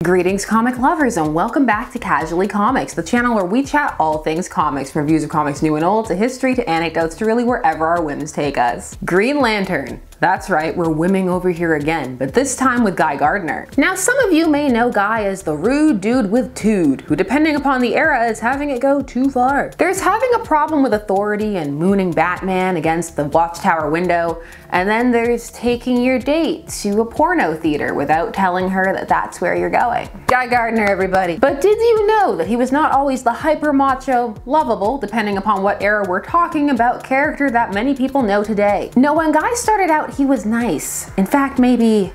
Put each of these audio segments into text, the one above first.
Greetings comic lovers and welcome back to Casually Comics, the channel where we chat all things comics, from reviews of comics new and old, to history, to anecdotes, to really wherever our whims take us. Green Lantern. That's right, we're whimming over here again, but this time with Guy Gardner. Now some of you may know Guy as the rude dude with tude, who depending upon the era is having it go too far. There's having a problem with authority and mooning Batman against the Watchtower window, and then there's taking your date to a porno theater without telling her that that's where you're going. Guy Gardner, everybody. But did you know that he was not always the hyper macho, lovable, depending upon what era we're talking about, character that many people know today? No, when Guy started out, he was nice. In fact, maybe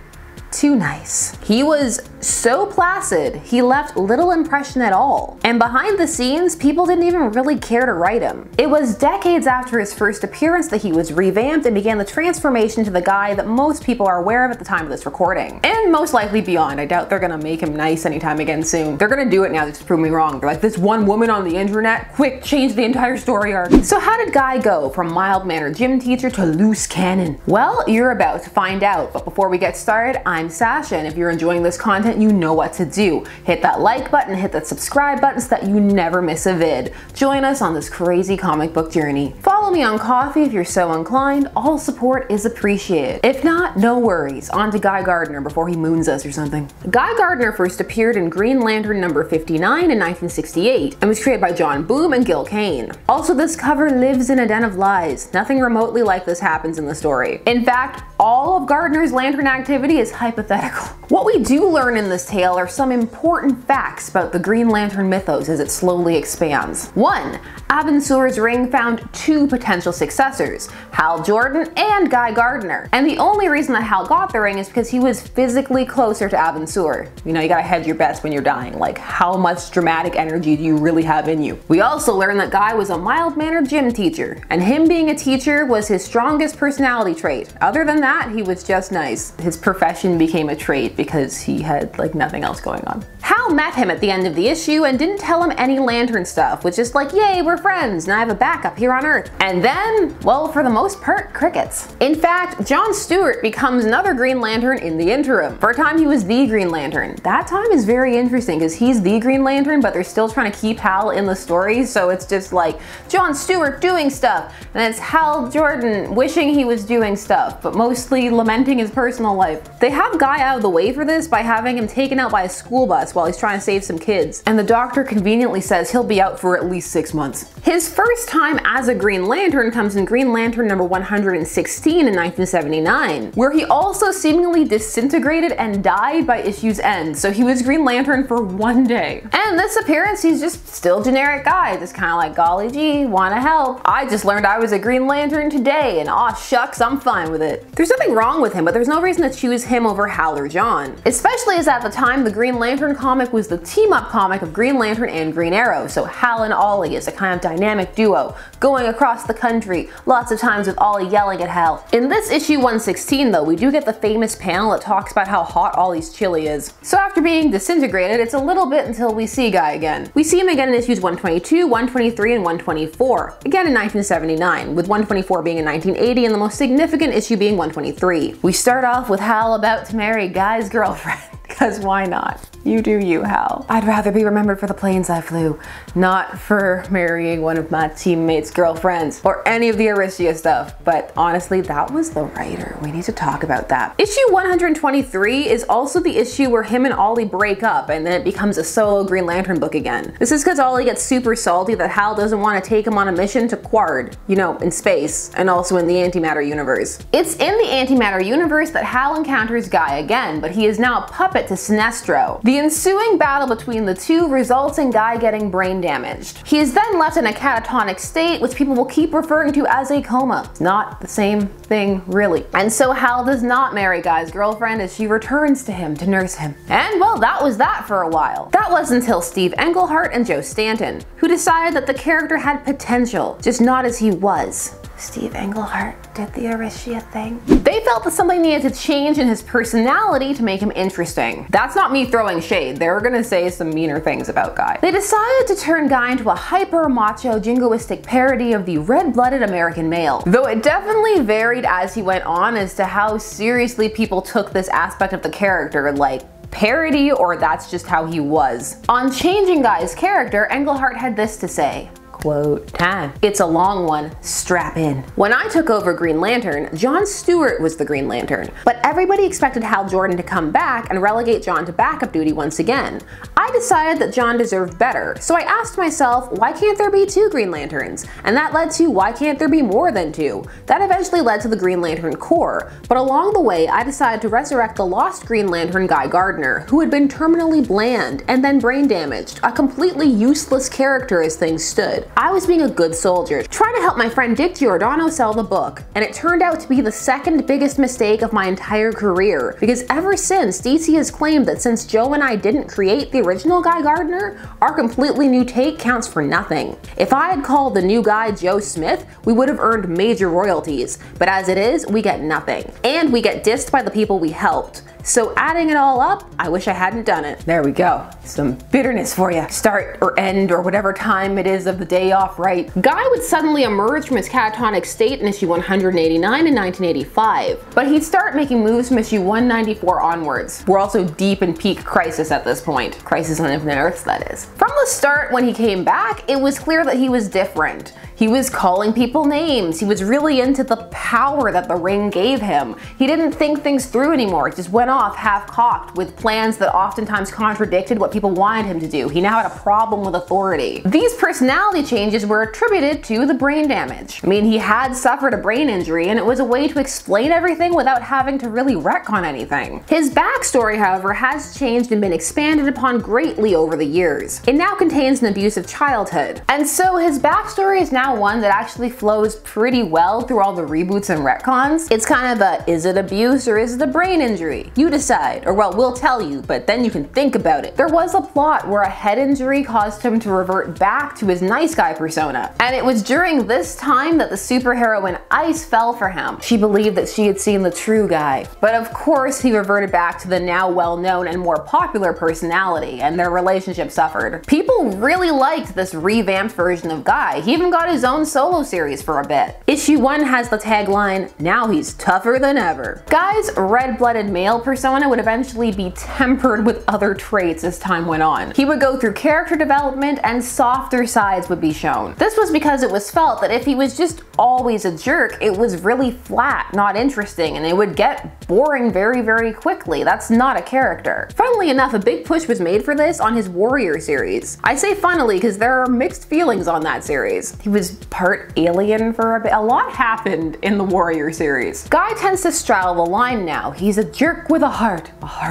too nice. He was so placid, he left little impression at all. And behind the scenes, people didn't even really care to write him. It was decades after his first appearance that he was revamped and began the transformation to the Guy that most people are aware of at the time of this recording. And most likely beyond. I doubt they're gonna make him nice anytime again soon. They're gonna do it now just to prove me wrong. They're like, this one woman on the internet, quick, change the entire story arc. So how did Guy go from mild-mannered gym teacher to loose cannon? Well, you're about to find out, but before we get started, I'm Sasha, and if you're enjoying this content, you know what to do. Hit that like button, hit that subscribe button so that you never miss a vid. Join us on this crazy comic book journey. Follow me on Kofi if you're so inclined. All support is appreciated. If not, no worries. On to Guy Gardner before he moons us or something. Guy Gardner first appeared in Green Lantern number 59 in 1968 and was created by John Boom and Gil Kane. Also, this cover lives in a den of lies. Nothing remotely like this happens in the story. In fact, all of Gardner's Lantern activity is hypothetical. What we do learn in this tale are some important facts about the Green Lantern mythos as it slowly expands. 1. Abin Sur's ring found two potential successors, Hal Jordan and Guy Gardner. And the only reason that Hal got the ring is because he was physically closer to Abin Sur. You know, you gotta hedge your bets when you're dying. Like, how much dramatic energy do you really have in you? We also learn that Guy was a mild-mannered gym teacher, and him being a teacher was his strongest personality trait. Other than that, he was just nice. His profession became a trait because he had like nothing else going on. Hal met him at the end of the issue and didn't tell him any Lantern stuff, which is like, yay, we're friends and I have a backup here on Earth. And then, well, for the most part, crickets. In fact, John Stewart becomes another Green Lantern in the interim. For a time, he was the Green Lantern. That time is very interesting because he's the Green Lantern, but they're still trying to keep Hal in the story, so it's just like John Stewart doing stuff, and it's Hal Jordan wishing he was doing stuff, but mostly lamenting his personal life. They have Guy out of the way for this by having him taken out by a school bus while he's trying to save some kids, and the doctor conveniently says he'll be out for at least 6 months. His first time as a Green Lantern comes in Green Lantern number 116 in 1979, where he also seemingly disintegrated and died by issue's end, so he was Green Lantern for 1 day. And this appearance, he's just still generic Guy, just kind of like, golly gee, wanna help. I just learned I was a Green Lantern today, and aw shucks, I'm fine with it. There's nothing wrong with him, but there's no reason to choose him over Hal or John. Especially as at the time, the Green Lantern comic was the team-up comic of Green Lantern and Green Arrow, so Hal and Ollie is a kind of dynamic duo, going across the country, lots of times with Ollie yelling at Hal. In this issue 116 though, we do get the famous panel that talks about how hot Ollie's chili is. So after being disintegrated, it's a little bit until we see Guy again. We see him again in issues 122, 123, and 124, again in 1979, with 124 being in 1980 and the most significant issue being 123. We start off with Hal about to marry Guy's girlfriend. Because why not? You do you, Hal. I'd rather be remembered for the planes I flew, not for marrying one of my teammates' girlfriends, or any of the Aricia stuff. But honestly, that was the writer. We need to talk about that. Issue 123 is also the issue where him and Ollie break up, and then it becomes a solo Green Lantern book again. This is because Ollie gets super salty that Hal doesn't want to take him on a mission to Quard, you know, in space, and also in the antimatter universe. It's in the antimatter universe that Hal encounters Guy again, but he is now a puppet to Sinestro. The ensuing battle between the two results in Guy getting brain damaged. He is then left in a catatonic state, which people will keep referring to as a coma. It's not the same thing, really. And so Hal does not marry Guy's girlfriend as she returns to him to nurse him. And well, that was that for a while. That was until Steve Englehart and Joe Stanton, who decided that the character had potential, just not as he was. Steve Englehart did the Aricia thing. They felt that something needed to change in his personality to make him interesting. That's not me throwing shade. They were gonna say some meaner things about Guy. They decided to turn Guy into a hyper-macho, jingoistic parody of the red-blooded American male. Though it definitely varied as he went on as to how seriously people took this aspect of the character, like parody or that's just how he was. On changing Guy's character, Englehart had this to say. Quote time. It's a long one, strap in. When I took over Green Lantern, John Stewart was the Green Lantern, but everybody expected Hal Jordan to come back and relegate John to backup duty once again. I decided that John deserved better, so I asked myself, why can't there be 2 Green Lanterns? And that led to, why can't there be more than 2? That eventually led to the Green Lantern Corps, but along the way I decided to resurrect the lost Green Lantern Guy Gardner, who had been terminally bland and then brain damaged, a completely useless character as things stood. I was being a good soldier, trying to help my friend Dick Giordano sell the book, and it turned out to be the second biggest mistake of my entire career, because ever since, DC has claimed that since Joe and I didn't create the original Guy Gardner, our completely new take counts for nothing. If I had called the new guy Joe Smith, we would have earned major royalties, but as it is, we get nothing. And we get dissed by the people we helped. So adding it all up, I wish I hadn't done it. There we go. Some bitterness for you. Start or end or whatever time it is of the day off, right? Guy would suddenly emerge from his catatonic state in issue 189 in 1985, but he'd start making moves from issue 194 onwards. We're also deep in peak Crisis at this point. Crisis on Infinite Earths, that is. From the start, when he came back, it was clear that he was different. He was calling people names. He was really into the power that the ring gave him. He didn't think things through anymore. It just went off half-cocked with plans that oftentimes contradicted what people wanted him to do. He now had a problem with authority. These personality changes were attributed to the brain damage. I mean, he had suffered a brain injury and it was a way to explain everything without having to really retcon anything. His backstory, however, has changed and been expanded upon greatly over the years. It now contains an abusive childhood. And so his backstory is now one that actually flows pretty well through all the reboots and retcons. It's kind of a, is it abuse or is it a brain injury? You decide, or well, we'll tell you, but then you can think about it. There was a plot where a head injury caused him to revert back to his nice guy persona, and it was during this time that the superheroine Ice fell for him. She believed that she had seen the true guy, but of course he reverted back to the now well-known and more popular personality, and their relationship suffered. People really liked this revamped version of Guy. He even got his own solo series for a bit. Issue 1 has the tagline, "Now he's tougher than ever." Guy's red-blooded male persona would eventually be tempered with other traits as time went on. He would go through character development and softer sides would be shown. This was because it was felt that if he was just always a jerk, it was really flat, not interesting, and it would get boring very, very quickly. That's not a character. Funnily enough, a big push was made for this on his Warrior series. I say funnily because there are mixed feelings on that series. He was part alien for a bit. A lot happened in the Warrior series. Guy tends to straddle the line now. He's a jerk with a heart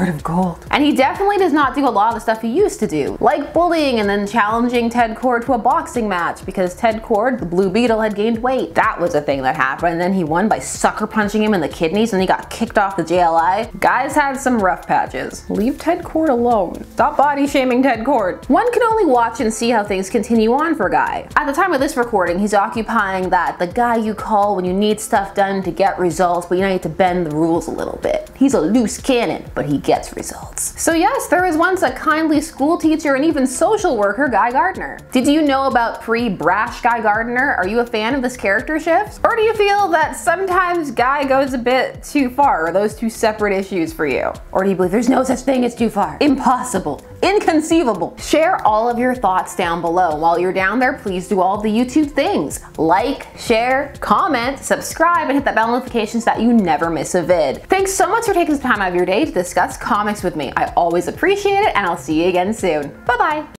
of gold. And he definitely does not do a lot of the stuff he used to do, like bullying and then challenging Ted Kord to a boxing match because Ted Kord, the Blue Beetle, had gained weight. That was a thing that happened, and then he won by sucker punching him in the kidneys and he got kicked off the JLI. Guy's had some rough patches. Leave Ted Kord alone. Stop body shaming Ted Kord. One can only watch and see how things continue on for Guy. At the time of this recording, he's occupying that the guy you call when you need stuff done to get results, but you need to bend the rules a little bit. He's a loose cannon, but he gets results. So yes, there was once a kindly school teacher and even social worker, Guy Gardner. Did you know about pre-brash Guy Gardner? Are you a fan of this character shift? Or do you feel that sometimes Guy goes a bit too far? Are those two separate issues for you? Or do you believe there's no such thing as too far? Impossible. Inconceivable. Share all of your thoughts down below. While you're down there, please do all the YouTube things. Like, share, comment, subscribe, and hit that bell notification so that you never miss a vid. Thanks so much for taking some time out of your day to discuss comics with me. I always appreciate it, and I'll see you again soon. Bye-bye.